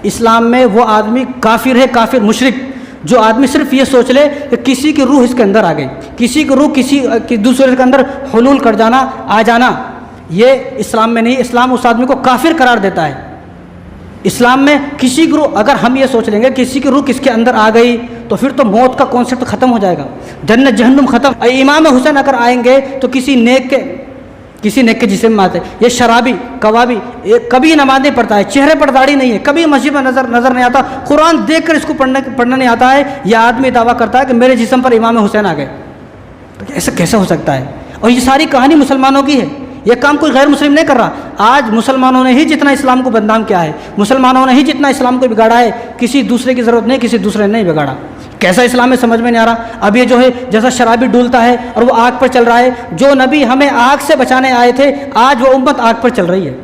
اسلام میں وہ آدمی کافر ہے، کافر مشرک جو آدمی صرف یہ سوچ لے کہ کسی کی روح اس کے اندر آ گئی، کسی کی روح کسی دوسرے کے اندر حلول کر جانا، آ جانا، یہ اسلام میں نہیں۔ اسلام اس آدمی کو کافر قرار دیتا ہے۔ اسلام میں کسی کی روح، اگر ہم یہ سوچ لیں گے کسی کی روح کس کے اندر آ گئی تو پھر تو موت کا کانسیپٹ ختم ہو جائے گا، جنت جہنم ختم۔ امام حسین اگر آئیں گے تو کسی نیک کے جسم میں آتے۔ یہ شرابی، کبابی، کبھی نماز نہیں پڑھتا ہے، چہرے پر داڑھی نہیں ہے، کبھی مسجد میں نظر نہیں آتا، قرآن دیکھ کر اس کو پڑھنا نہیں آتا ہے، یہ آدمی دعویٰ کرتا ہے کہ میرے جسم پر امام حسین آ گئے۔ تو ایسا کیسے ہو سکتا ہے؟ اور یہ ساری کہانی مسلمانوں کی ہے، یہ کام کوئی غیر مسلم نہیں کر رہا۔ آج مسلمانوں نے ہی جتنا اسلام کو بدنام کیا ہے، مسلمانوں نے ہی جتنا اسلام کو بگاڑا ہے، کسی دوسرے کی ضرورت نہیں، کسی دوسرے نے نہیں بگاڑا۔ کیسا اسلام ہے سمجھ میں نہیں آ رہا۔ اب یہ جو ہے جیسا شرابی ڈولتا ہے اور وہ آگ پر چل رہا ہے، جو نبی ہمیں آگ سے بچانے آئے تھے آج وہ امت آگ پر چل رہی ہے۔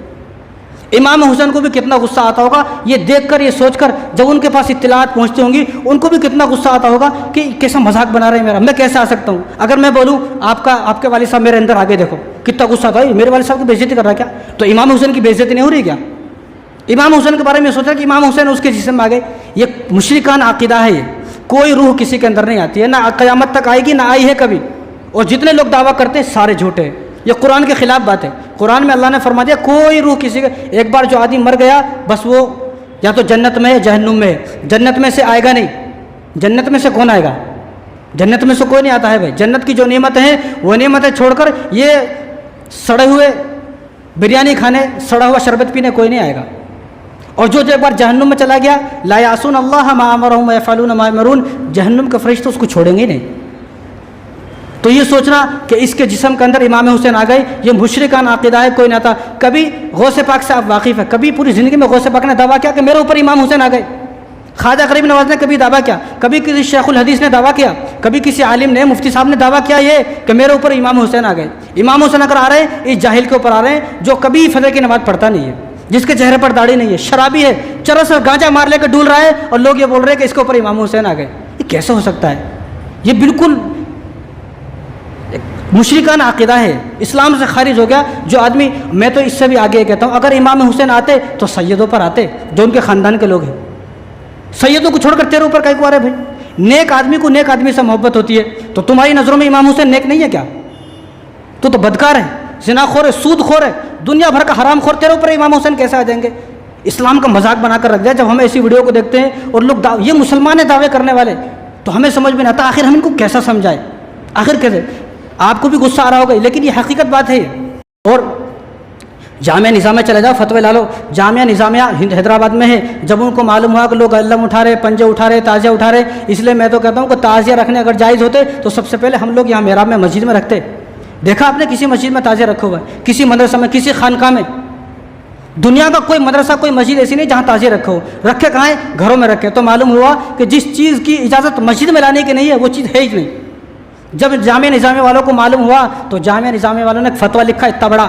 امام حسین کو بھی کتنا غصہ آتا ہوگا یہ دیکھ کر، یہ سوچ کر، جب ان کے پاس اطلاعات پہنچتی ہوں گی ان کو بھی کتنا غصہ آتا ہوگا کہ کیسا مذاق بنا رہے ہیں میرا، میں کیسے آ سکتا ہوں؟ اگر میں بولوں آپ کے والد صاحب میرے اندر آگے دیکھو، کتنا غصہ آتا ہے، میرے والد صاحب کی بے عزتی کر رہا ہے کیا؟ تو امام حسین کی بے عزتی نہیں ہو رہی کیا؟ امام حسین کے بارے میں سوچا کہ امام حسین اس کے جسم میں آ گئے۔ یہ مشرکان عقیدہ ہے، یہ کوئی روح کسی کے اندر نہیں آتی ہے، نہ قیامت تک آئے گی، نہ آئی ہے کبھی۔ اور جتنے لوگ دعویٰ کرتے ہیں سارے جھوٹے ہیں، یہ قرآن کے خلاف بات ہے۔ قرآن میں اللہ نے فرما دیا کوئی روح کسی کا، ایک بار جو آدمی مر گیا بس وہ یا تو جنت میں ہے جہنم میں ہے، جنت میں سے آئے گا نہیں۔ جنت میں سے کون آئے گا؟ جنت میں سے کوئی نہیں آتا ہے بھائی۔ جنت کی جو نعمتیں ہیں وہ نعمتیں چھوڑ کر یہ سڑے ہوئے بریانی کھانے، سڑا ہوا شربت پینے کوئی نہیں آئے گا۔ اور جو ایک بار جہنم میں چلا گیا، لا یعصون اللہ ما امرهم ویفعلون ما یؤمرون، جہنم کے فرشتے اس کو چھوڑیں گے ہی نہیں۔ تو یہ سوچنا کہ اس کے جسم کے اندر امام حسین آ گئے، یہ مشرکان عقیدہ ہے، کوئی نہ تھا۔ کبھی غوث پاک سے آپ واقف ہے، کبھی پوری زندگی میں غوث پاک نے دعویٰ کیا کہ میرے اوپر امام حسین آ گئے؟ خواجہ غریب نواز نے کبھی دعویٰ کیا؟ کبھی کسی شیخ الحدیث نے دعویٰ کیا؟ کبھی کسی عالم نے، مفتی صاحب نے دعویٰ کیا یہ کہ میرے اوپر امام حسین آ گئے؟ امام حسین اگر آ رہے ہیں اس جاہل کے اوپر آ رہے ہیں جو کبھی فجر کی نماز پڑھتا نہیں ہے، جس کے چہرے پر داڑھی نہیں ہے، شرابی ہے، چرس اور گانجا مار لے کے ڈول رہا ہے، اور لوگ یہ بول رہے ہیں کہ اس کے اوپر امام حسین آ گئے۔ یہ کیسے ہو سکتا ہے؟ یہ بالکل مشرکان عقیدہ ہے، اسلام سے خارج ہو گیا جو آدمی۔ میں تو اس سے بھی آگے کہتا ہوں، اگر امام حسین آتے تو سیدوں پر آتے جو ان کے خاندان کے لوگ ہیں۔ سیدوں کو چھوڑ کر تیرے اوپر کہیں کو آ رہے بھائی؟ نیک آدمی کو نیک آدمی سے محبت ہوتی ہے، تو تمہاری نظروں میں امام حسین نیک نہیں ہے کیا؟ تو بدکار ہے، زنا خور ہے، سود خور ہے، دنیا بھر کا حرام خور، تیرے اوپر امام حسین کیسے آ جائیں گے؟ اسلام کا مذاق بنا کر رکھ دیا۔ جب ہم ایسی ویڈیو کو دیکھتے ہیں اور لوگ یہ مسلمان ہیں دعوے کرنے والے، تو ہمیں سمجھ میں نہیں آتا آخر ہم ان کو کیسا سمجھائیں، آخر کیسے؟ آپ کو بھی غصہ آ رہا ہوگا لیکن یہ حقیقت بات ہے۔ اور جامعہ نظامیہ چلے جاؤ، فتوے لا لو، جامعہ نظامیہ حیدرآباد میں ہے۔ جب ان کو معلوم ہوا کہ لوگ علم اٹھا رہے، پنجے اٹھا رہے، تعزیہ اٹھا رہے، اس لیے میں تو کہتا ہوں کہ تعزیہ رکھنے اگر جائز ہوتے تو سب سے پہلے ہم لوگ یہاں محراب میں مسجد میں رکھتے۔ دیکھا آپ نے کسی مسجد میں تعزیہ رکھا ہوا ہے؟ کسی مدرسہ میں، کسی خانقاہ میں؟ دنیا کا کوئی مدرسہ، کوئی مسجد ایسی نہیں جہاں تعزیہ رکھا ہو۔ رکھے کہاں ہیں؟ گھروں میں رکھے۔ تو معلوم ہوا کہ جس چیز کی اجازت مسجد میں لانے کی نہیں ہے وہ چیز ہے ہی نہیں۔ جب جامعہ نظامیہ والوں کو معلوم ہوا تو جامعہ نظامیہ والوں نے ایک فتویٰ لکھا، اتنا بڑا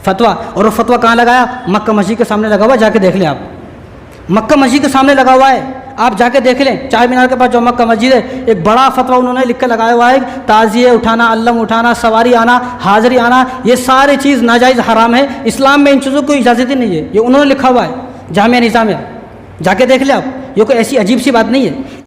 فتویٰ، اور وہ فتویٰ کہاں لگایا؟ مکہ مسجد کے سامنے لگا ہوا ہے، جا کے دیکھ لیں آپ۔ مکہ مسجد کے سامنے لگا ہوا ہے، آپ جا کے دیکھ لیں۔ چار مینار کے پاس جو مکہ مسجد ہے، ایک بڑا فتویٰ انہوں نے لکھ کے لگایا ہوا ہے، تعزیے اٹھانا، علم اٹھانا، سواری آنا، حاضری آنا، یہ ساری چیز ناجائز حرام ہے، اسلام میں ان چیزوں کو اجازت ہی نہیں ہے۔ یہ انہوں نے لکھا ہوا ہے جامعہ نظامیہ، جا کے دیکھ لیں آپ، یہ کوئی ایسی عجیب سی بات نہیں ہے۔